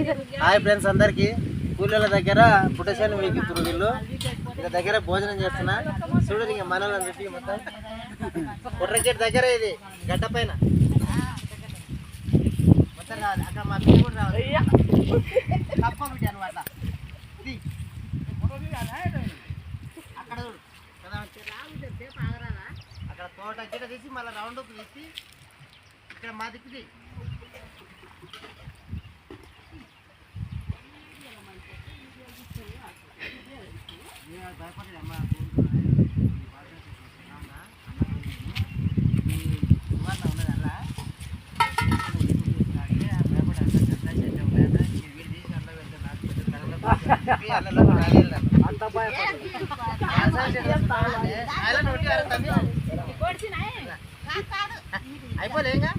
hi friends అందరికి కూలీల దగ్గర పుట్టశాన్ని వీగుతురు వీళ్ళు ఇక దగ్గర భోజనం చేస్తున్నా చూడు ఇక మనల్ని పెట్టి మొత్తం కుర్రకెట్ దగ్గర ఇది గడ్డ పైన మొత్తం రావాలి అక్కడ మా పిల్లలు కూడా రావాలి తప్ప బిడ్డ అనమాట అక్కడ చూడు అక్కడ తోట గిట తీసి మళ్ళీ రౌండ్ అప్ తీసి ఇక్కడ మా దిక్కుది భయపడి అమ్మ ఉన్నది అలా అయిపోలే ఇంకా